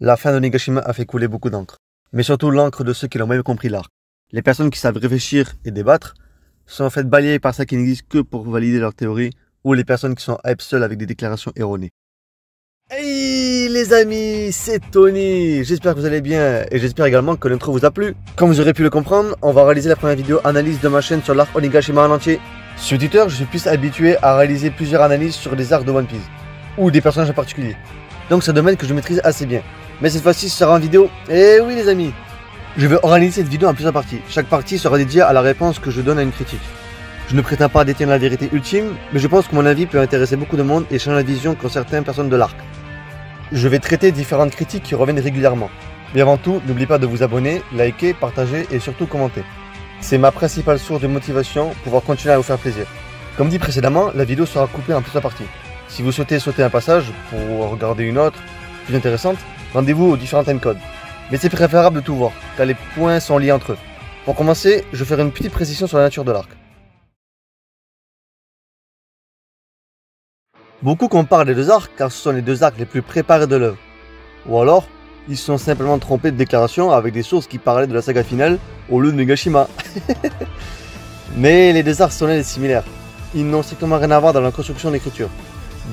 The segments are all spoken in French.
La fin de Nigashima a fait couler beaucoup d'encre, mais surtout l'encre de ceux qui l'ont même compris l'arc. Les personnes qui savent réfléchir et débattre sont en fait balayées par ça qui n'existe que pour valider leur théorie, ou les personnes qui sont hype seules avec des déclarations erronées. Hey les amis, c'est Tony, j'espère que vous allez bien et j'espère également que l'intro vous a plu. Comme vous aurez pu le comprendre, on va réaliser la première vidéo analyse de ma chaîne sur l'arc Onigashima en entier. Sur Twitter, je suis plus habitué à réaliser plusieurs analyses sur des arcs de One Piece, ou des personnages en particulier. Donc c'est un domaine que je maîtrise assez bien. Mais cette fois-ci, ce sera en vidéo. Et oui les amis, je vais organiser cette vidéo en plusieurs parties. Chaque partie sera dédiée à la réponse que je donne à une critique. Je ne prétends pas détenir la vérité ultime, mais je pense que mon avis peut intéresser beaucoup de monde et changer la vision qu'ont certaines personnes de l'arc. Je vais traiter différentes critiques qui reviennent régulièrement. Mais avant tout, n'oubliez pas de vous abonner, liker, partager et surtout commenter. C'est ma principale source de motivation pour pouvoir continuer à vous faire plaisir. Comme dit précédemment, la vidéo sera coupée en plusieurs parties. Si vous souhaitez sauter un passage pour regarder une autre, plus intéressante, rendez-vous aux différents timecodes. Mais c'est préférable de tout voir, car les points sont liés entre eux. Pour commencer, je ferai une petite précision sur la nature de l'arc. Beaucoup comparent les deux arcs car ce sont les deux arcs les plus préparés de l'œuvre. Ou alors, ils se sont simplement trompés de déclaration avec des sources qui parlaient de la saga finale au lieu de Nigashima. Mais les deux arcs sont similaires. Ils n'ont strictement rien à voir dans la construction d'écriture.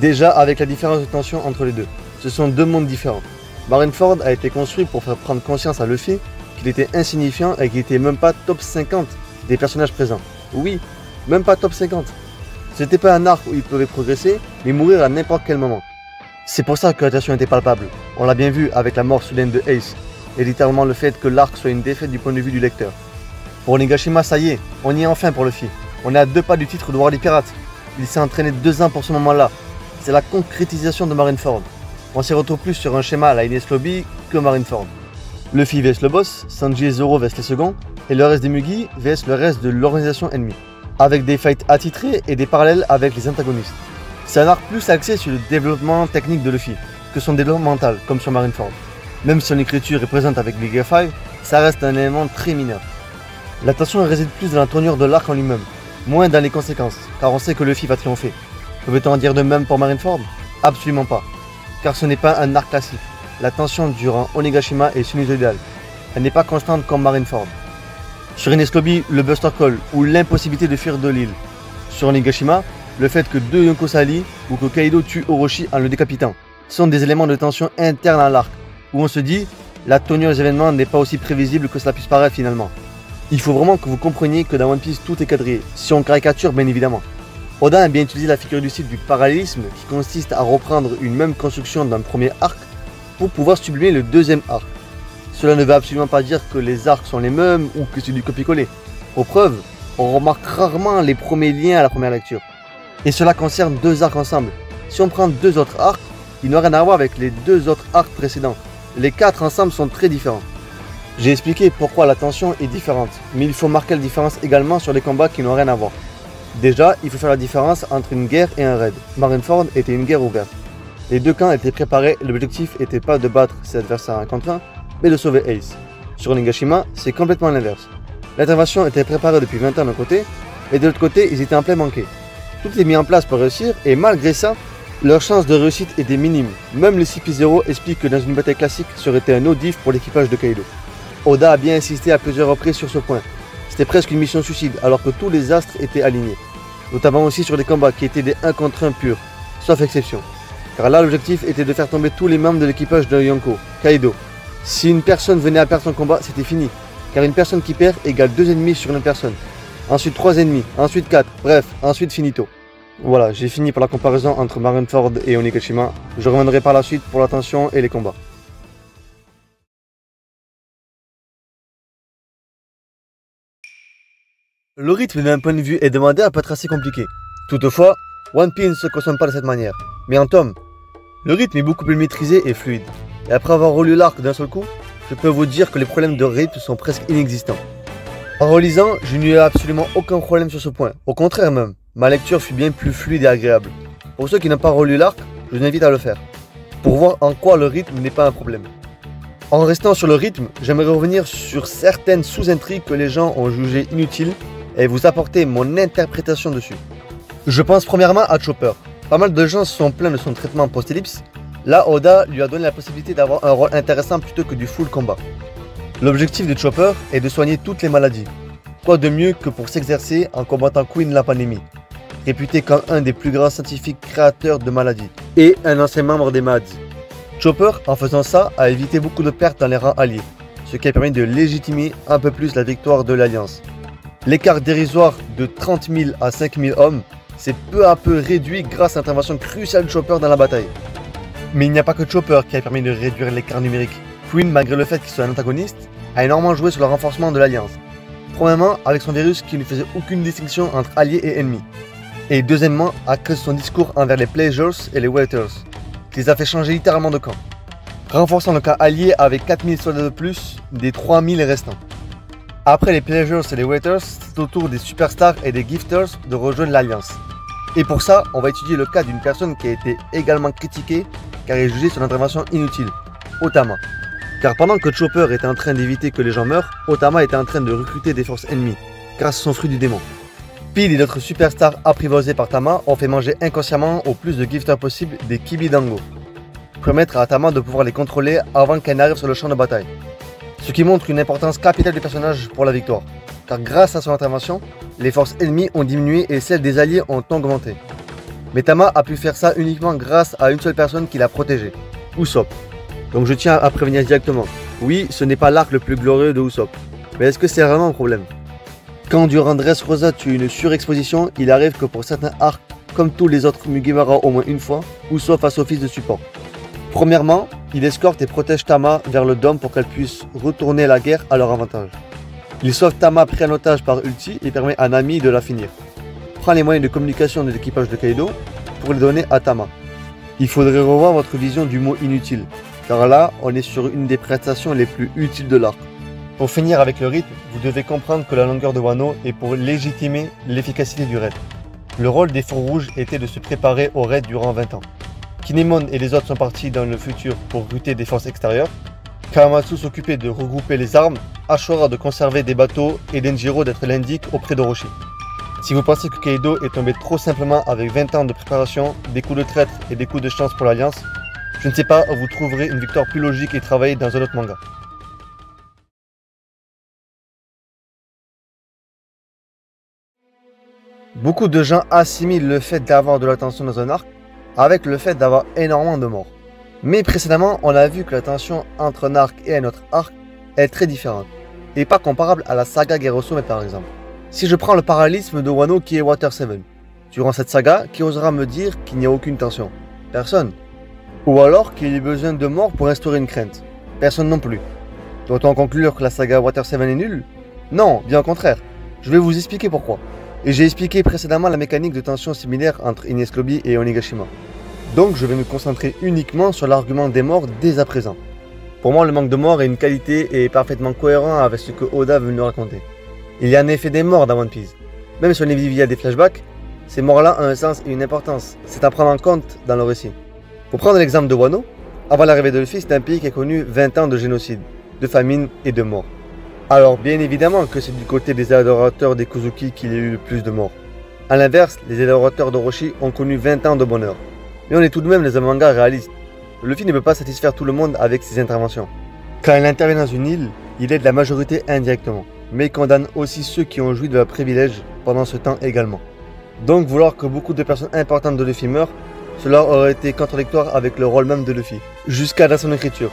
Déjà avec la différence de tension entre les deux. Ce sont deux mondes différents. Marineford a été construit pour faire prendre conscience à Luffy qu'il était insignifiant et qu'il n'était même pas top 50 des personnages présents. Oui, même pas top 50. C'était pas un arc où il pouvait progresser, mais mourir à n'importe quel moment. C'est pour ça que la tension était palpable. On l'a bien vu avec la mort soudaine de Ace, et littéralement le fait que l'arc soit une défaite du point de vue du lecteur. Pour Nigashima, ça y est, on y est enfin pour Luffy. On est à 2 pas du titre de Roi des Pirates. Il s'est entraîné 2 ans pour ce moment-là. C'est la concrétisation de Marineford. On s'y retrouve plus sur un schéma à la Ines Lobby que Marineford. Luffy vs le boss, Sanji et Zoro vs les seconds, et le reste des Mugi vs le reste de l'organisation ennemie. Avec des fights attitrés et des parallèles avec les antagonistes. C'est un arc plus axé sur le développement technique de Luffy que son développement mental, comme sur Marineford. Même si son écriture est présente avec Big Five, ça reste un élément très mineur. La tension réside plus dans la tournure de l'arc en lui-même, moins dans les conséquences, car on sait que Luffy va triompher. Peut-on en dire de même pour Marineford? Absolument pas, car ce n'est pas un arc classique. La tension durant Onigashima est sinusoïdale, elle n'est pas constante comme Marineford. Sur Ines Lobby, le Buster Call ou l'impossibilité de fuir de l'île. Sur Onigashima, le fait que deux Yonko s'allient ou que Kaido tue Orochi en le décapitant sont des éléments de tension interne à l'arc, où on se dit la tournure des événements n'est pas aussi prévisible que cela puisse paraître finalement. Il faut vraiment que vous compreniez que dans One Piece tout est quadrillé, si on caricature bien évidemment. Oda a bien utilisé la figure du style du parallélisme qui consiste à reprendre une même construction d'un premier arc pour pouvoir sublimer le deuxième arc. Cela ne veut absolument pas dire que les arcs sont les mêmes ou que c'est du copier-coller. Pour preuve, on remarque rarement les premiers liens à la première lecture. Et cela concerne 2 arcs ensemble. Si on prend 2 autres arcs, ils n'ont rien à voir avec les 2 autres arcs précédents. Les 4 ensemble sont très différents. J'ai expliqué pourquoi la tension est différente, mais il faut marquer la différence également sur les combats qui n'ont rien à voir. Déjà, il faut faire la différence entre une guerre et un raid. Marineford était une guerre ouverte. Les 2 camps étaient préparés, l'objectif n'était pas de battre ses adversaires 1 contre 1, mais de sauver Ace. Sur Onigashima, c'est complètement l'inverse. L'intervention était préparée depuis 20 ans d'un côté, et de l'autre côté, ils étaient en plein manqué. Tout est mis en place pour réussir, et malgré ça, leurs chances de réussite étaient minimes. Même le CP0 explique que dans une bataille classique, ça aurait été un no diff pour l'équipage de Kaido. Oda a bien insisté à plusieurs reprises sur ce point. C'était presque une mission suicide, alors que tous les astres étaient alignés. Notamment aussi sur des combats qui étaient des 1 contre 1 purs, sauf exception. Car là, l'objectif était de faire tomber tous les membres de l'équipage de Yonko, Kaido. Si une personne venait à perdre son combat, c'était fini, car une personne qui perd égale 2 ennemis sur une personne. Ensuite 3 ennemis, ensuite 4, bref, ensuite finito. Voilà, j'ai fini par la comparaison entre Marineford et Onigashima. Je reviendrai par la suite pour la tension et les combats. Le rythme d'un point de vue hebdomadaire peut être assez compliqué. Toutefois, One Piece ne se consomme pas de cette manière. Mais en tome, le rythme est beaucoup plus maîtrisé et fluide. Et après avoir relu l'arc d'un seul coup, je peux vous dire que les problèmes de rythme sont presque inexistants. En relisant, je n'ai eu absolument aucun problème sur ce point. Au contraire même, ma lecture fut bien plus fluide et agréable. Pour ceux qui n'ont pas relu l'arc, je vous invite à le faire, pour voir en quoi le rythme n'est pas un problème. En restant sur le rythme, j'aimerais revenir sur certaines sous-intrigues que les gens ont jugées inutiles et vous apporter mon interprétation dessus. Je pense premièrement à Chopper. Pas mal de gens se sont plaints de son traitement post-ellipse, Là, Oda lui a donné la possibilité d'avoir un rôle intéressant plutôt que du full combat. L'objectif de Chopper est de soigner toutes les maladies. Quoi de mieux que pour s'exercer en combattant Queen la pandémie, réputé comme un des plus grands scientifiques créateurs de maladies, et un ancien membre des Mads. Chopper, en faisant ça, a évité beaucoup de pertes dans les rangs alliés, ce qui a permis de légitimer un peu plus la victoire de l'Alliance. L'écart dérisoire de 30 000 à 5 000 hommes s'est peu à peu réduit grâce à l'intervention cruciale de Chopper dans la bataille. Mais il n'y a pas que Chopper qui a permis de réduire l'écart numérique. Queen, malgré le fait qu'il soit un antagoniste, a énormément joué sur le renforcement de l'Alliance. Premièrement, avec son virus qui ne faisait aucune distinction entre alliés et ennemis. Et deuxièmement, à cause de son discours envers les Pleasures et les Waiters, qui les a fait changer littéralement de camp, renforçant le camp allié avec 4000 soldats de plus des 3000 restants. Après les Pleasures et les Waiters, c'est au tour des Superstars et des Gifters de rejoindre l'Alliance. Et pour ça, on va étudier le cas d'une personne qui a été également critiquée car il jugeait son intervention inutile, Otama. Car pendant que Chopper était en train d'éviter que les gens meurent, Otama était en train de recruter des forces ennemies, grâce à son fruit du démon. Peel et d'autres superstars apprivoisés par Tama ont fait manger inconsciemment au plus de gifters possible des Kibidango, pour permettre à Tama de pouvoir les contrôler avant qu'elle n'arrive sur le champ de bataille. Ce qui montre une importance capitale du personnage pour la victoire, car grâce à son intervention, les forces ennemies ont diminué et celles des alliés ont augmenté. Mais Tama a pu faire ça uniquement grâce à une seule personne qui l'a protégé, Usopp. Donc je tiens à prévenir directement, oui, ce n'est pas l'arc le plus glorieux de Usopp, mais est-ce que c'est vraiment un problème? Quand durant Dressrosa tue une surexposition, il arrive que pour certains arcs, comme tous les autres Mugiwara au moins une fois, Usopp fasse office de support. Premièrement, il escorte et protège Tama vers le dôme pour qu'elle puisse retourner la guerre à leur avantage. Il sauve Tama pris en otage par Ulti et permet à Nami de la finir. Prend les moyens de communication de l'équipage de Kaido pour les donner à Tama. Il faudrait revoir votre vision du mot inutile, car là, on est sur une des prestations les plus utiles de l'arc. Pour finir avec le rythme, vous devez comprendre que la longueur de Wano est pour légitimer l'efficacité du raid. Le rôle des Fours Rouges était de se préparer au raid durant 20 ans. Kinemon et les autres sont partis dans le futur pour recruter des forces extérieures. Kawamatsu s'occupait de regrouper les armes, Ashura de conserver des bateaux et Denjiro d'être l'indique auprès d'Orochi. Si vous pensez que Kaido est tombé trop simplement avec 20 ans de préparation, des coups de traître et des coups de chance pour l'Alliance, je ne sais pas où vous trouverez une victoire plus logique et travaillée dans un autre manga. Beaucoup de gens assimilent le fait d'avoir de la tension dans un arc avec le fait d'avoir énormément de morts. Mais précédemment, on a vu que la tension entre un arc et un autre arc est très différente, et pas comparable à la saga Guerre au Sommet par exemple. Si je prends le parallélisme de Wano qui est Water 7, durant cette saga, qui osera me dire qu'il n'y a aucune tension? Personne. Ou alors qu'il y ait besoin de morts pour instaurer une crainte? Personne non plus. Doit-on conclure que la saga Water 7 est nulle? Non, bien au contraire. Je vais vous expliquer pourquoi. Et j'ai expliqué précédemment la mécanique de tension similaire entre Enies Lobby et Onigashima. Donc je vais me concentrer uniquement sur l'argument des morts dès à présent. Pour moi, le manque de morts est une qualité et est parfaitement cohérent avec ce que Oda veut nous raconter. Il y a en effet des morts dans One Piece. Même si on est vu via des flashbacks, ces morts-là ont un sens et une importance. C'est à prendre en compte dans le récit. Pour prendre l'exemple de Wano, avant l'arrivée de Luffy, c'est un pays qui a connu 20 ans de génocide, de famine et de mort. Alors bien évidemment que c'est du côté des adorateurs des Kozuki qu'il y a eu le plus de morts. A l'inverse, les adorateurs d'Orochi ont connu 20 ans de bonheur. Mais on est tout de même dans un manga réaliste. Luffy ne peut pas satisfaire tout le monde avec ses interventions. Quand il intervient dans une île, il aide la majorité indirectement, mais il condamne aussi ceux qui ont joui de leurs privilèges pendant ce temps également. Donc vouloir que beaucoup de personnes importantes de Luffy meurent, cela aurait été contradictoire avec le rôle même de Luffy, jusqu'à dans son écriture.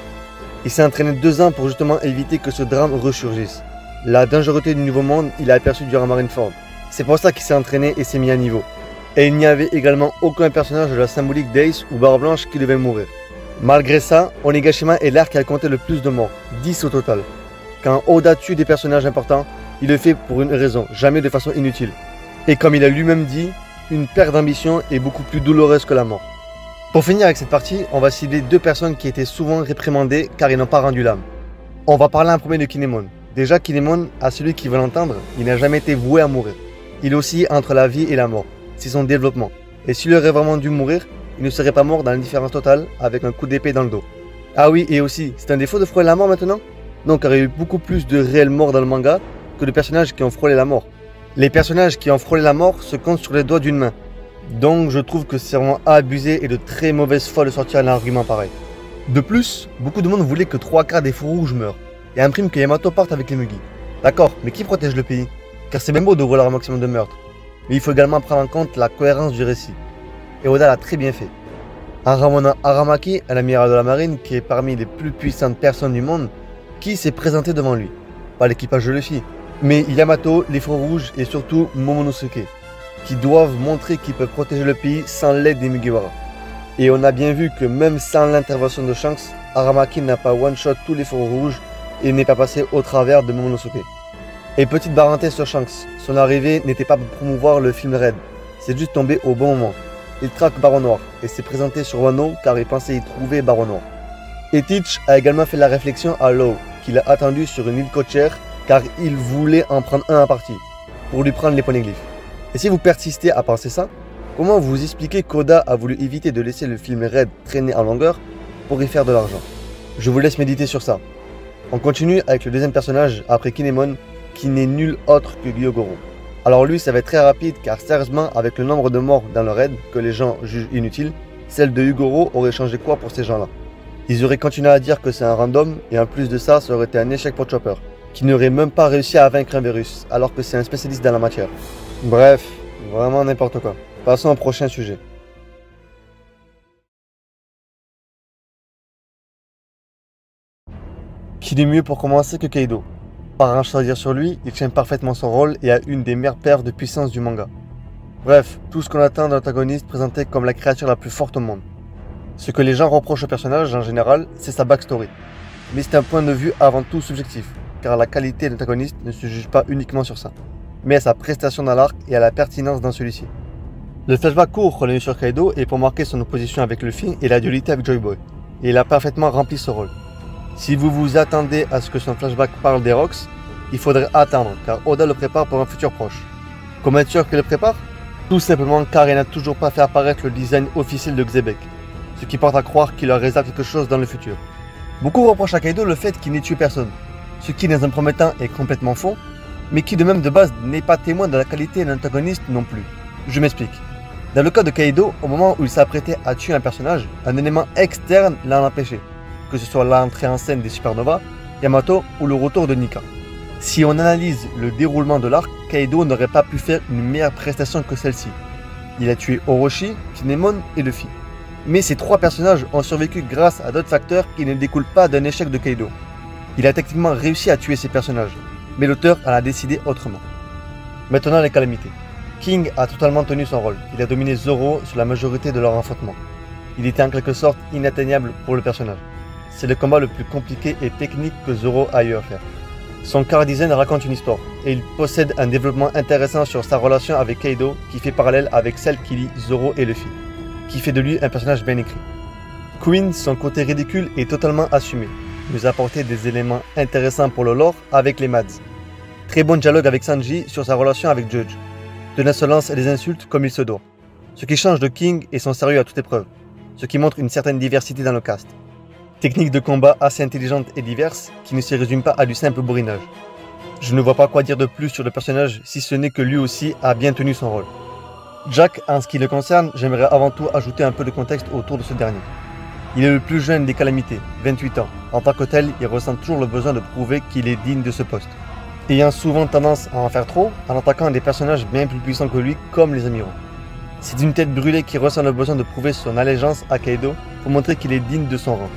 Il s'est entraîné 2 ans pour justement éviter que ce drame ressurgisse. La dangerosité du Nouveau Monde, il a aperçu durant Marineford. C'est pour ça qu'il s'est entraîné et s'est mis à niveau. Et il n'y avait également aucun personnage de la symbolique d'Ace ou Barre Blanche qui devait mourir. Malgré ça, Onigashima est l'arc qui a compté le plus de morts, 10 au total. Quand Oda tue des personnages importants, il le fait pour une raison, jamais de façon inutile. Et comme il a lui-même dit, une perte d'ambition est beaucoup plus douloureuse que la mort. Pour finir avec cette partie, on va cibler 2 personnes qui étaient souvent réprimandées car ils n'ont pas rendu l'âme. On va parler en premier de Kinemon. Déjà Kinemon, à celui qui veut l'entendre, il n'a jamais été voué à mourir. Il oscille entre la vie et la mort. C'est son développement. Et s'il aurait vraiment dû mourir, il ne serait pas mort dans l'indifférence totale avec un coup d'épée dans le dos. Ah oui, et aussi, c'est un défaut de frôler la mort maintenant? Non, car il y a eu beaucoup plus de réelles morts dans le manga que de personnages qui ont frôlé la mort. Les personnages qui ont frôlé la mort se comptent sur les doigts d'une main. Donc je trouve que c'est vraiment abusé et de très mauvaise foi de sortir un argument pareil. De plus, beaucoup de monde voulait que 3/4 des feux rouges meurent, et imprime que Yamato parte avec les Mugi. D'accord, mais qui protège le pays? Car c'est bien beau de rouler un maximum de meurtres, mais il faut également prendre en compte la cohérence du récit. Et Oda l'a très bien fait. Ramona Aramaki, un amiral de la marine qui est parmi les plus puissantes personnes du monde, qui s'est présenté devant lui. Pas l'équipage de Luffy, mais Yamato, les feux rouges et surtout Momonosuke, qui doivent montrer qu'ils peuvent protéger le pays sans l'aide des Mugiwara. Et on a bien vu que même sans l'intervention de Shanks, Aramaki n'a pas one-shot tous les feux rouges et n'est pas passé au travers de Momonosuke. Et petite parenthèse sur Shanks, son arrivée n'était pas pour promouvoir le film Red, c'est juste tombé au bon moment. Il traque Baron Noir et s'est présenté sur Wano car il pensait y trouver Baron Noir. Et Teach a également fait la réflexion à Law, qu'il a attendu sur une île côtière car il voulait en prendre un à partie, pour lui prendre les poneglyphes. Et si vous persistez à penser ça, comment vous expliquez qu'Oda a voulu éviter de laisser le film Red traîner en longueur pour y faire de l'argent? Je vous laisse méditer sur ça. On continue avec le deuxième personnage après Kinemon, qui n'est nul autre que Gyogoro. Alors lui, ça va être très rapide car sérieusement, avec le nombre de morts dans le raid que les gens jugent inutile, celle de Hyugoro aurait changé quoi pour ces gens-là? Ils auraient continué à dire que c'est un random et en plus de ça, ça aurait été un échec pour Chopper, qui n'aurait même pas réussi à vaincre un virus, alors que c'est un spécialiste dans la matière. Bref, vraiment n'importe quoi. Passons au prochain sujet. Qui de mieux pour commencer que Kaido? Pas rien à dire sur lui, il tient parfaitement son rôle et a une des meilleures paires de puissance du manga. Bref, tout ce qu'on attend d'un antagoniste présenté comme la créature la plus forte au monde. Ce que les gens reprochent au personnage en général, c'est sa backstory. Mais c'est un point de vue avant tout subjectif, car la qualité de l'antagoniste ne se juge pas uniquement sur ça, mais à sa prestation dans l'arc et à la pertinence dans celui-ci. Le flashback court revenu sur Kaido est pour marquer son opposition avec Luffy et la dualité avec Joy Boy, et il a parfaitement rempli ce rôle. Si vous vous attendez à ce que son flashback parle des Rocks, il faudrait attendre, car Oda le prépare pour un futur proche. Comment être sûr qu'il le prépare? Tout simplement car il n'a toujours pas fait apparaître le design officiel de Xebec, ce qui porte à croire qu'il leur réserve quelque chose dans le futur. Beaucoup reprochent à Kaido le fait qu'il n'ait tué personne, ce qui dans un premier temps est complètement faux, mais qui de même de base n'est pas témoin de la qualité d'un antagoniste non plus. Je m'explique. Dans le cas de Kaido, au moment où il s'apprêtait à tuer un personnage, un élément externe l'a empêché, que ce soit l'entrée en scène des supernovas, Yamato ou le retour de Nika. Si on analyse le déroulement de l'arc, Kaido n'aurait pas pu faire une meilleure prestation que celle-ci. Il a tué Orochi, Kinemon et Luffy. Mais ces trois personnages ont survécu grâce à d'autres facteurs qui ne découlent pas d'un échec de Kaido. Il a techniquement réussi à tuer ces personnages, mais l'auteur en a décidé autrement. Maintenant les calamités. King a totalement tenu son rôle, il a dominé Zoro sur la majorité de leur affrontement. Il était en quelque sorte inatteignable pour le personnage. C'est le combat le plus compliqué et technique que Zoro a eu à faire. Son chara design raconte une histoire, et il possède un développement intéressant sur sa relation avec Kaido qui fait parallèle avec celle qui lie Zoro et Luffy, qui fait de lui un personnage bien écrit. Queen, son côté ridicule est totalement assumé, nous a apporté des éléments intéressants pour le lore avec les Mads. Très bon dialogue avec Sanji sur sa relation avec Judge, de l'insolence et des insultes comme il se doit. Ce qui change de King est son sérieux à toute épreuve, ce qui montre une certaine diversité dans le cast. Technique de combat assez intelligente et diverse qui ne se résume pas à du simple bourrinage. Je ne vois pas quoi dire de plus sur le personnage si ce n'est que lui aussi a bien tenu son rôle. Jack, en ce qui le concerne, j'aimerais avant tout ajouter un peu de contexte autour de ce dernier. Il est le plus jeune des calamités, 28 ans. En tant que tel, il ressent toujours le besoin de prouver qu'il est digne de ce poste. Ayant souvent tendance à en faire trop, en attaquant des personnages bien plus puissants que lui, comme les amiraux. C'est une tête brûlée qui ressent le besoin de prouver son allégeance à Kaido pour montrer qu'il est digne de son rang.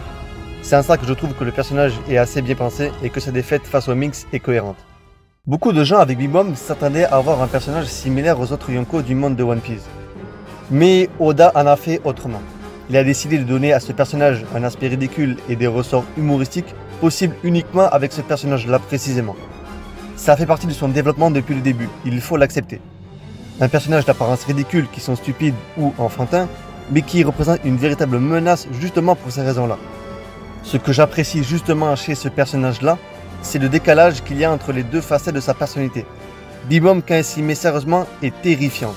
C'est en ça que je trouve que le personnage est assez bien pensé et que sa défaite face au Minx est cohérente. Beaucoup de gens avec Big Mom s'attendaient à avoir un personnage similaire aux autres Yonko du monde de One Piece. Mais Oda en a fait autrement. Il a décidé de donner à ce personnage un aspect ridicule et des ressorts humoristiques possibles uniquement avec ce personnage-là précisément. Ça fait partie de son développement depuis le début, il faut l'accepter. Un personnage d'apparence ridicule qui sont stupides ou enfantins, mais qui représente une véritable menace justement pour ces raisons-là. Ce que j'apprécie justement chez ce personnage-là, c'est le décalage qu'il y a entre les deux facettes de sa personnalité. Big Mom, quand elle s'y met sérieusement, est terrifiante.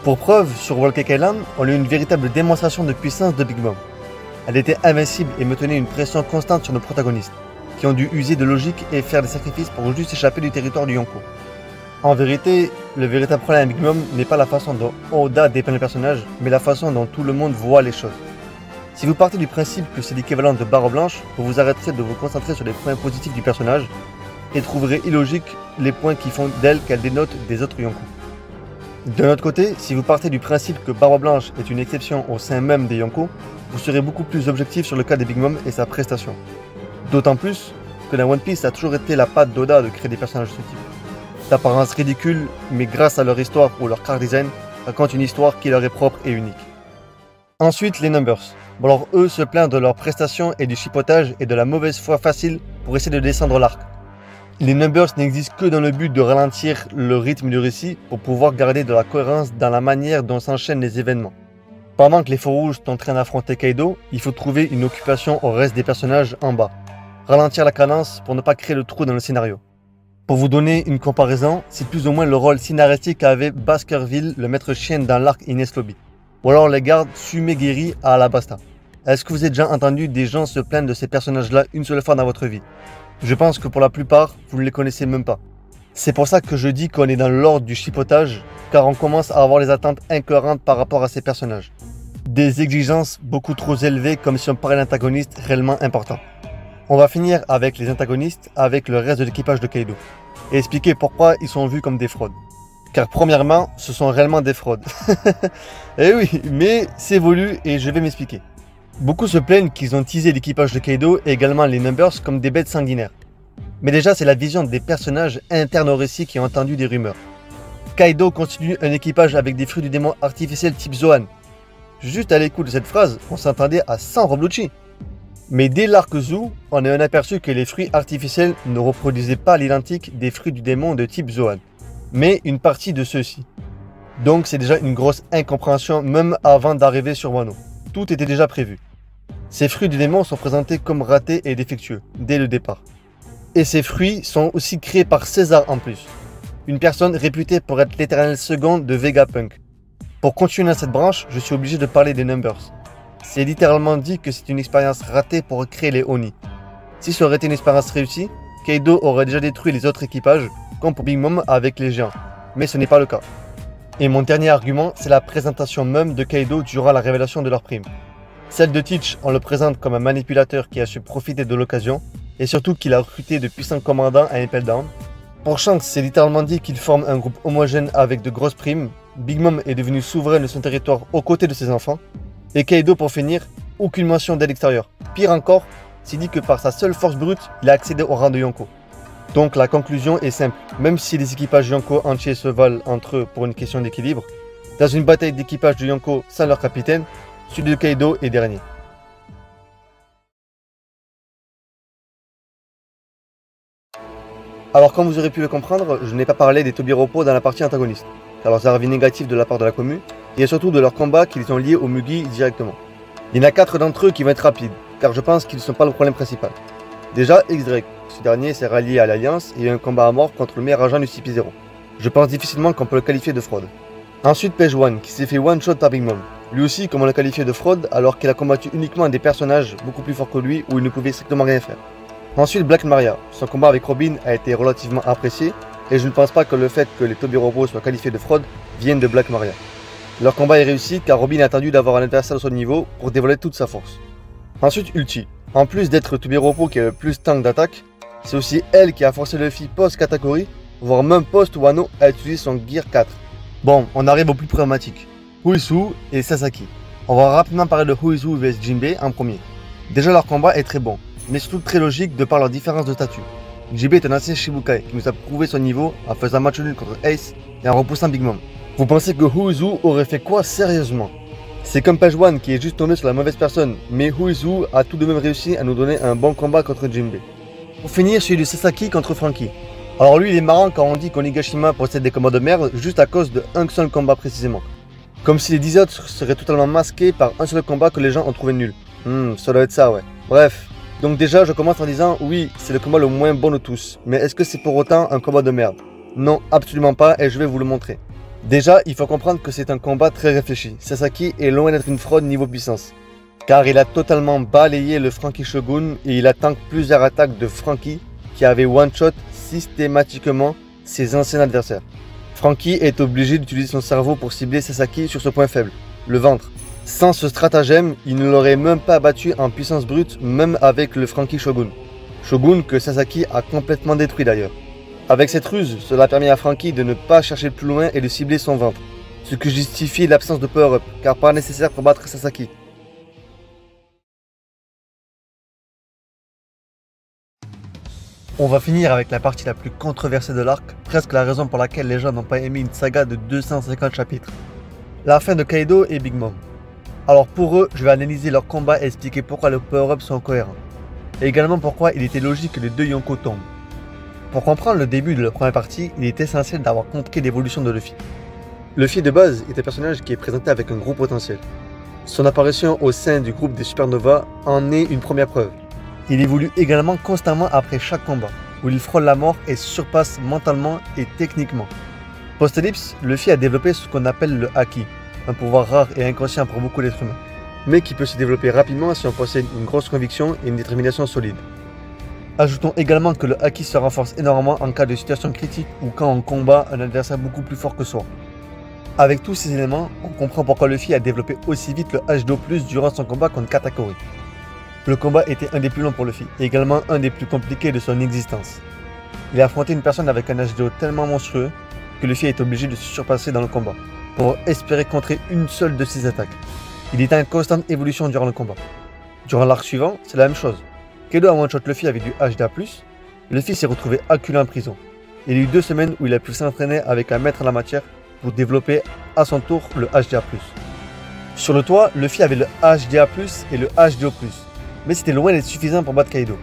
Pour preuve, sur Whole Cake Island, on a eu une véritable démonstration de puissance de Big Mom. Elle était invincible et me tenait une pression constante sur nos protagonistes, qui ont dû user de logique et faire des sacrifices pour juste échapper du territoire du Yonko. En vérité, le véritable problème avec Big Mom n'est pas la façon dont Oda dépeint le personnage, mais la façon dont tout le monde voit les choses. Si vous partez du principe que c'est l'équivalent de Barre Blanche, vous vous arrêterez de vous concentrer sur les points positifs du personnage et trouverez illogique les points qui font d'elle qu'elle dénote des autres Yonko. De notre côté, si vous partez du principe que Barbe Blanche est une exception au sein même des Yonko, vous serez beaucoup plus objectif sur le cas des Big Mom et sa prestation. D'autant plus que dans One Piece, ça a toujours été la patte d'Oda de créer des personnages de ce type. D'apparence ridicule, mais grâce à leur histoire ou leur car design, racontent une histoire qui leur est propre et unique. Ensuite, les Numbers. Bon alors eux se plaignent de leur prestation et du chipotage et de la mauvaise foi facile pour essayer de descendre l'arc. Les Numbers n'existent que dans le but de ralentir le rythme du récit pour pouvoir garder de la cohérence dans la manière dont s'enchaînent les événements. Pendant que les Feux Rouges sont en train d'affronter Kaido, il faut trouver une occupation au reste des personnages en bas. Ralentir la cadence pour ne pas créer le trou dans le scénario. Pour vous donner une comparaison, c'est plus ou moins le rôle scénaristique qu'avait Baskerville, le maître chien dans l'arc Ines Lobby. Ou alors les gardes Sumegiri à Alabasta. Est-ce que vous avez déjà entendu des gens se plaindre de ces personnages-là une seule fois dans votre vie? Je pense que pour la plupart, vous ne les connaissez même pas. C'est pour ça que je dis qu'on est dans l'ordre du chipotage, car on commence à avoir les attentes incohérentes par rapport à ces personnages. Des exigences beaucoup trop élevées comme si on parlait d'antagonistes réellement importants. On va finir avec les antagonistes, avec le reste de l'équipage de Kaido, et expliquer pourquoi ils sont vus comme des fraudes. Car premièrement, ce sont réellement des fraudes. Eh oui, mais c'est voulu et je vais m'expliquer. Beaucoup se plaignent qu'ils ont teasé l'équipage de Kaido et également les Numbers comme des bêtes sanguinaires. Mais déjà, c'est la vision des personnages internes au récit qui ont entendu des rumeurs. Kaido constitue un équipage avec des fruits du démon artificiels type Zoan. Juste à l'écoute de cette phrase, on s'entendait à 100 Roblucci. Mais dès l'arc Zou, on a un aperçu que les fruits artificiels ne reproduisaient pas l'identique des fruits du démon de type Zoan, mais une partie de ceux-ci. Donc c'est déjà une grosse incompréhension même avant d'arriver sur Wano. Tout était déjà prévu. Ces fruits du démon sont présentés comme ratés et défectueux, dès le départ. Et ces fruits sont aussi créés par César en plus, une personne réputée pour être l'éternel second de Vegapunk. Pour continuer dans cette branche, je suis obligé de parler des Numbers. C'est littéralement dit que c'est une expérience ratée pour créer les Oni. Si ça aurait été une expérience réussie, Kaido aurait déjà détruit les autres équipages, comme pour Big Mom avec les géants. Mais ce n'est pas le cas. Et mon dernier argument, c'est la présentation même de Kaido durant la révélation de leur prime. Celle de Teach, on le présente comme un manipulateur qui a su profiter de l'occasion, et surtout qu'il a recruté de puissants commandants à Impel Down. Pour Shanks, c'est littéralement dit qu'il forme un groupe homogène avec de grosses primes. Big Mom est devenu souverain de son territoire aux côtés de ses enfants. Et Kaido, pour finir, aucune mention d'aide extérieure. Pire encore, c'est dit que par sa seule force brute, il a accédé au rang de Yonko. Donc la conclusion est simple, même si les équipages Yonko entiers se valent entre eux pour une question d'équilibre, dans une bataille d'équipage de Yonko sans leur capitaine, celui de Kaido est dernier. Alors comme vous aurez pu le comprendre, je n'ai pas parlé des Tobiropo dans la partie antagoniste, car leurs avis négatifs de la part de la commu, et surtout de leurs combats qui sont liés aux Mugi directement. Il y en a 4 d'entre eux qui vont être rapides, car je pense qu'ils ne sont pas le problème principal. Déjà, X-Drake, ce dernier s'est rallié à l'Alliance et a eu un combat à mort contre le meilleur agent du CP0. Je pense difficilement qu'on peut le qualifier de fraude. Ensuite, Page One, qui s'est fait one-shot par Big Mom. Lui aussi, comment le qualifier de fraude alors qu'il a combattu uniquement des personnages beaucoup plus forts que lui où il ne pouvait strictement rien faire. Ensuite, Black Maria, son combat avec Robin a été relativement apprécié et je ne pense pas que le fait que les Tobiropo soient qualifiés de fraude vienne de Black Maria. Leur combat est réussi car Robin a attendu d'avoir un adversaire de son niveau pour dévoiler toute sa force. Ensuite, Ulti. En plus d'être Tobiropo qui a le plus tank d'attaque, c'est aussi elle qui a forcé Luffy post-Katakuri, voire même post-Wano à utiliser son Gear 4. Bon, on arrive au plus problématique. Huizu et Sasaki. On va rapidement parler de Huizu vs Jinbei en premier. Déjà leur combat est très bon, mais surtout très logique de par leur différence de statut. Jinbei est un ancien Shibukai qui nous a prouvé son niveau en faisant match nul contre Ace et en repoussant Big Mom. Vous pensez que Huizu aurait fait quoi sérieusement? C'est comme Page One qui est juste tombé sur la mauvaise personne, mais Huizu a tout de même réussi à nous donner un bon combat contre Jinbei. Pour finir, celui de Sasaki contre Franky. Alors lui il est marrant quand on dit qu'Onigashima possède des combats de merde juste à cause d'un seul combat précisément. Comme si les 10 autres seraient totalement masqués par un seul combat que les gens ont trouvé nul. Ça doit être ça ouais. Bref. Donc déjà je commence en disant oui c'est le combat le moins bon de tous. Mais est-ce que c'est pour autant un combat de merde? Non absolument pas et je vais vous le montrer. Déjà il faut comprendre que c'est un combat très réfléchi. Sasaki est loin d'être une fraude niveau puissance. Car il a totalement balayé le Franky Shogun et il a tank plusieurs attaques de Franky qui avait one shot systématiquement ses anciens adversaires. Franky est obligé d'utiliser son cerveau pour cibler Sasaki sur ce point faible, le ventre. Sans ce stratagème, il ne l'aurait même pas battu en puissance brute, même avec le Franky Shogun. Shogun que Sasaki a complètement détruit d'ailleurs. Avec cette ruse, cela a permis à Franky de ne pas chercher plus loin et de cibler son ventre, ce qui justifie l'absence de power-up, car pas nécessaire pour battre Sasaki. On va finir avec la partie la plus controversée de l'arc, presque la raison pour laquelle les gens n'ont pas aimé une saga de 250 chapitres. La fin de Kaido et Big Mom. Alors pour eux, je vais analyser leur combat et expliquer pourquoi leurs power-ups sont cohérents. Et également pourquoi il était logique que les deux Yonko tombent. Pour comprendre le début de la première partie, il est essentiel d'avoir compris l'évolution de Luffy. Luffy de base est un personnage qui est présenté avec un gros potentiel. Son apparition au sein du groupe des Supernovas en est une première preuve. Il évolue également constamment après chaque combat, où il frôle la mort et surpasse mentalement et techniquement. Post-ellipse, Luffy a développé ce qu'on appelle le Haki, un pouvoir rare et inconscient pour beaucoup d'êtres humains, mais qui peut se développer rapidement si on possède une grosse conviction et une détermination solide. Ajoutons également que le Haki se renforce énormément en cas de situation critique ou quand on combat un adversaire beaucoup plus fort que soi. Avec tous ces éléments, on comprend pourquoi Luffy a développé aussi vite le H2O+, durant son combat contre Katakuri. Le combat était un des plus longs pour Luffy, et également un des plus compliqués de son existence. Il a affronté une personne avec un H2O tellement monstrueux que Luffy est obligé de se surpasser dans le combat, pour espérer contrer une seule de ses attaques. Il était en constante évolution durant le combat. Durant l'arc suivant, c'est la même chose. Kaido a one-shot Luffy avec du HDA+, Luffy s'est retrouvé acculé en prison. Il y a eu 2 semaines où il a pu s'entraîner avec un maître en la matière pour développer à son tour le HDA+. Sur le toit, Luffy avait le HDA+, et le HDO+, mais c'était loin d'être suffisant pour battre Kaido.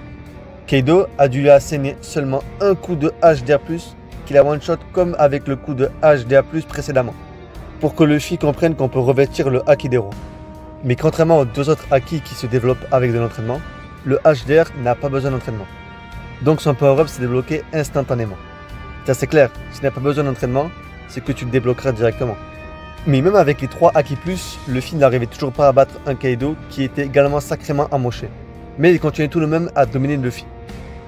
Kaido a dû lui asséner seulement un coup de HDA+, qu'il a one-shot comme avec le coup de HDA+, précédemment, pour que Luffy comprenne qu'on peut revêtir le Haki d'héros. Mais contrairement aux 2 autres Haki qui se développent avec de l'entraînement, le HDR n'a pas besoin d'entraînement. Donc son power-up s'est débloqué instantanément. C'est assez clair, s'il n'a pas besoin d'entraînement, c'est que tu le débloqueras directement. Mais même avec les 3 Haki+, Luffy n'arrivait toujours pas à battre un Kaido qui était également sacrément amoché. Mais il continuait tout de même à dominer Luffy.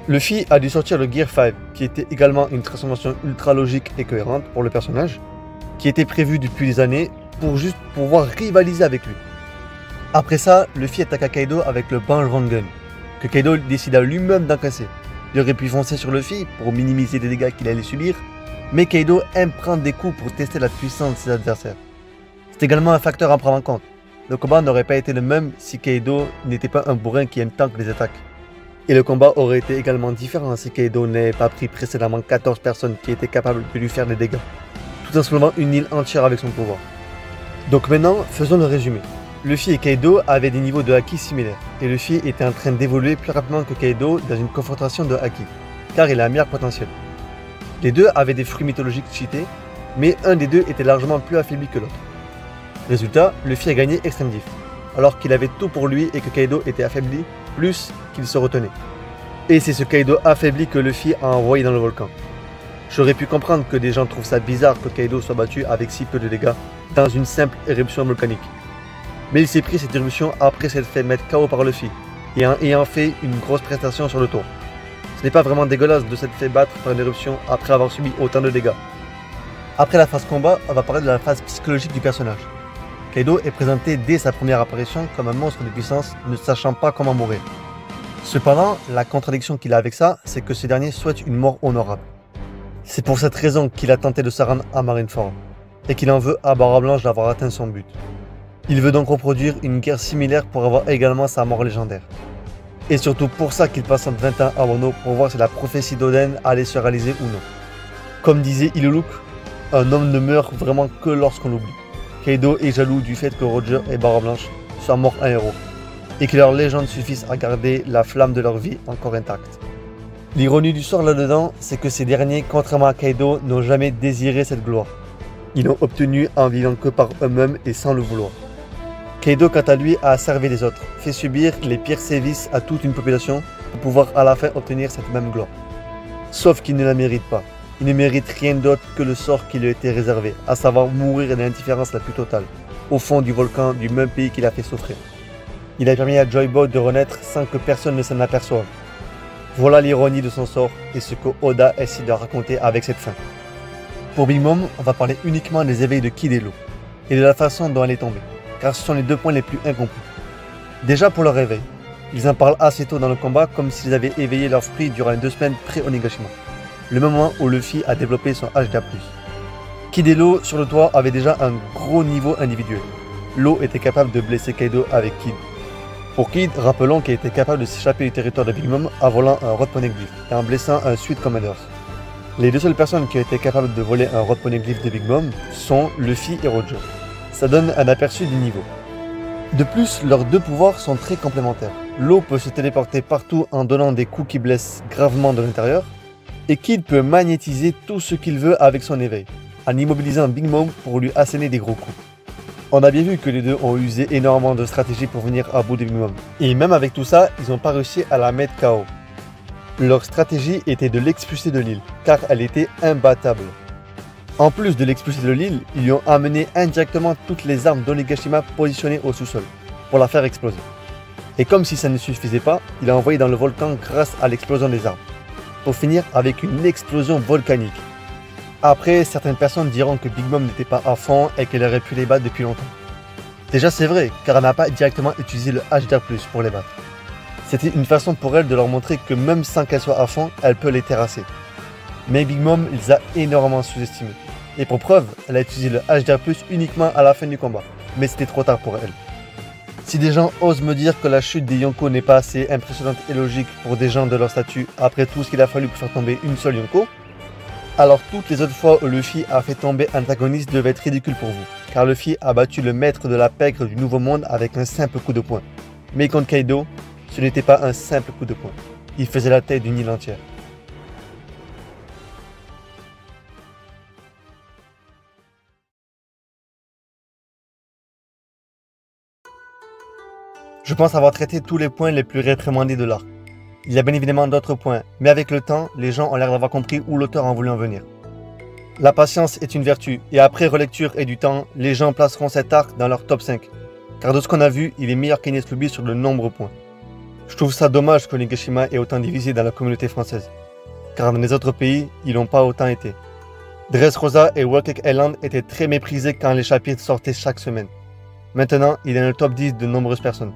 Luffy a dû sortir le Gear 5, qui était également une transformation ultra logique et cohérente pour le personnage, qui était prévue depuis des années pour juste pouvoir rivaliser avec lui. Après ça, Luffy attaqua Kaido avec le Bange Gun, que Kaido décida lui-même d'encaisser. Il aurait pu foncer sur Luffy pour minimiser les dégâts qu'il allait subir, mais Kaido aime prendre des coups pour tester la puissance de ses adversaires. C'est également un facteur à prendre en compte. Le combat n'aurait pas été le même si Kaido n'était pas un bourrin qui aime tant que les attaques. Et le combat aurait été également différent si Kaido n'avait pas pris précédemment 14 personnes qui étaient capables de lui faire des dégâts, tout en soulevant une île entière avec son pouvoir. Donc maintenant, faisons le résumé. Luffy et Kaido avaient des niveaux de Haki similaires, et Luffy était en train d'évoluer plus rapidement que Kaido dans une confrontation de Haki, car il a un meilleur potentiel. Les deux avaient des fruits mythologiques cheatés, mais un des deux était largement plus affaibli que l'autre. Résultat, Luffy a gagné Extreme Diff, alors qu'il avait tout pour lui et que Kaido était affaibli plus qu'il se retenait. Et c'est ce Kaido affaibli que Luffy a envoyé dans le volcan. J'aurais pu comprendre que des gens trouvent ça bizarre que Kaido soit battu avec si peu de dégâts dans une simple éruption volcanique. Mais il s'est pris cette éruption après s'être fait mettre KO par Luffy, et en ayant fait une grosse prestation sur le tour. Ce n'est pas vraiment dégueulasse de s'être fait battre par une éruption après avoir subi autant de dégâts. Après la phase combat, on va parler de la phase psychologique du personnage. Kaido est présenté dès sa première apparition comme un monstre de puissance ne sachant pas comment mourir. Cependant, la contradiction qu'il a avec ça, c'est que ce dernier souhaite une mort honorable. C'est pour cette raison qu'il a tenté de se rendre à Marineford, et qu'il en veut à Barre Blanche d'avoir atteint son but. Il veut donc reproduire une guerre similaire pour avoir également sa mort légendaire. Et surtout pour ça qu'il patiente 20 ans à Wano pour voir si la prophétie d'Oden allait se réaliser ou non. Comme disait Iluluk, un homme ne meurt vraiment que lorsqu'on l'oublie. Kaido est jaloux du fait que Roger et Barre Blanche soient morts en héros, et que leur légende suffise à garder la flamme de leur vie encore intacte. L'ironie du sort là-dedans, c'est que ces derniers, contrairement à Kaido, n'ont jamais désiré cette gloire. Ils l'ont obtenue en vivant que par eux-mêmes et sans le vouloir. Kaido, quant à lui, a asservi les autres, fait subir les pires sévices à toute une population pour pouvoir à la fin obtenir cette même gloire. Sauf qu'il ne la mérite pas. Il ne mérite rien d'autre que le sort qui lui a été réservé, à savoir mourir de l'indifférence la plus totale, au fond du volcan du même pays qu'il a fait souffrir. Il a permis à Joy Boy de renaître sans que personne ne s'en aperçoive. Voilà l'ironie de son sort et ce que Oda essaie de raconter avec cette fin. Pour Big Mom, on va parler uniquement des éveils de Kid et Law, et de la façon dont elle est tombée, car ce sont les deux points les plus incompris. Déjà pour leur réveil, ils en parlent assez tôt dans le combat comme s'ils avaient éveillé leur fruit durant les 2 semaines pré-Onigashima, le moment où Luffy a développé son HDA+. Kid et Law sur le toit avaient déjà un gros niveau individuel. Law était capable de blesser Kaido avec Kid. Pour Kid, rappelons qu'il était capable de s'échapper du territoire de Big Mom en volant un Road Poneglyph et en blessant un Sweet Commanders. Les deux seules personnes qui ont été capables de voler un Road Poneglyph de Big Mom sont Luffy et Roger. Ça donne un aperçu du niveau. De plus, leurs deux pouvoirs sont très complémentaires. Law peut se téléporter partout en donnant des coups qui blessent gravement de l'intérieur, et Kid peut magnétiser tout ce qu'il veut avec son éveil, en immobilisant Big Mom pour lui asséner des gros coups. On a bien vu que les deux ont usé énormément de stratégies pour venir à bout de Big Mom, et même avec tout ça, ils n'ont pas réussi à la mettre KO. Leur stratégie était de l'expulser de l'île, car elle était imbattable. En plus de l'expulser de l'île, ils lui ont amené indirectement toutes les armes d'Onigashima positionnées au sous-sol, pour la faire exploser. Et comme si ça ne suffisait pas, il a envoyé dans le volcan grâce à l'explosion des armes, pour finir avec une explosion volcanique. Après, certaines personnes diront que Big Mom n'était pas à fond et qu'elle aurait pu les battre depuis longtemps. Déjà c'est vrai, car elle n'a pas directement utilisé le HDR+, pour les battre. C'était une façon pour elle de leur montrer que même sans qu'elle soit à fond, elle peut les terrasser. Mais Big Mom les a énormément sous-estimés. Et pour preuve, elle a utilisé le HDR+, uniquement à la fin du combat. Mais c'était trop tard pour elle. Si des gens osent me dire que la chute des Yonko n'est pas assez impressionnante et logique pour des gens de leur statut après tout ce qu'il a fallu pour faire tomber une seule Yonko, alors toutes les autres fois où Luffy a fait tomber un antagoniste devaient être ridicules pour vous, car Luffy a battu le maître de la pègre du Nouveau Monde avec un simple coup de poing. Mais contre Kaido, ce n'était pas un simple coup de poing, il faisait la tête d'une île entière. Je pense avoir traité tous les points les plus réprimandés de l'arc. Il y a bien évidemment d'autres points, mais avec le temps, les gens ont l'air d'avoir compris où l'auteur en voulait en venir. La patience est une vertu, et après relecture et du temps, les gens placeront cet arc dans leur top 5. Car de ce qu'on a vu, il est meilleur qu'Enies Lobby sur de nombreux points. Je trouve ça dommage que Onigashima ait autant divisé dans la communauté française, car dans les autres pays, ils n'ont pas autant été. Dressrosa et Whole Cake Island étaient très méprisés quand les chapitres sortaient chaque semaine. Maintenant, il est dans le top 10 de nombreuses personnes.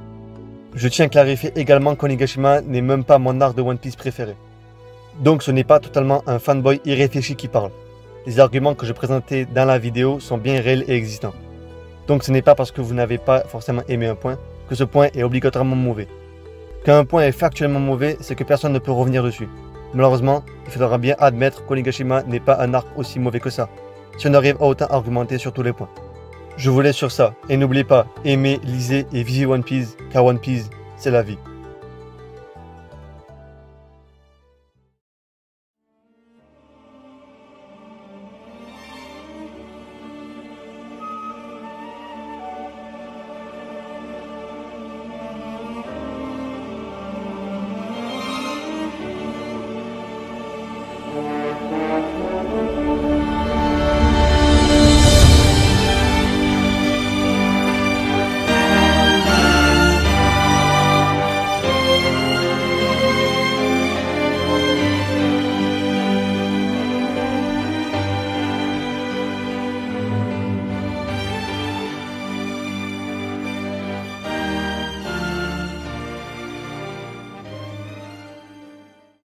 Je tiens à clarifier également qu'Onigashima n'est même pas mon arc de One Piece préféré. Donc ce n'est pas totalement un fanboy irréfléchi qui parle. Les arguments que je présentais dans la vidéo sont bien réels et existants. Donc ce n'est pas parce que vous n'avez pas forcément aimé un point que ce point est obligatoirement mauvais. Quand un point est factuellement mauvais, c'est que personne ne peut revenir dessus. Malheureusement, il faudra bien admettre qu'Onigashima n'est pas un arc aussi mauvais que ça, si on arrive à autant argumenter sur tous les points. Je vous laisse sur ça, et n'oubliez pas, aimez, lisez et vivez One Piece, car One Piece, c'est la vie.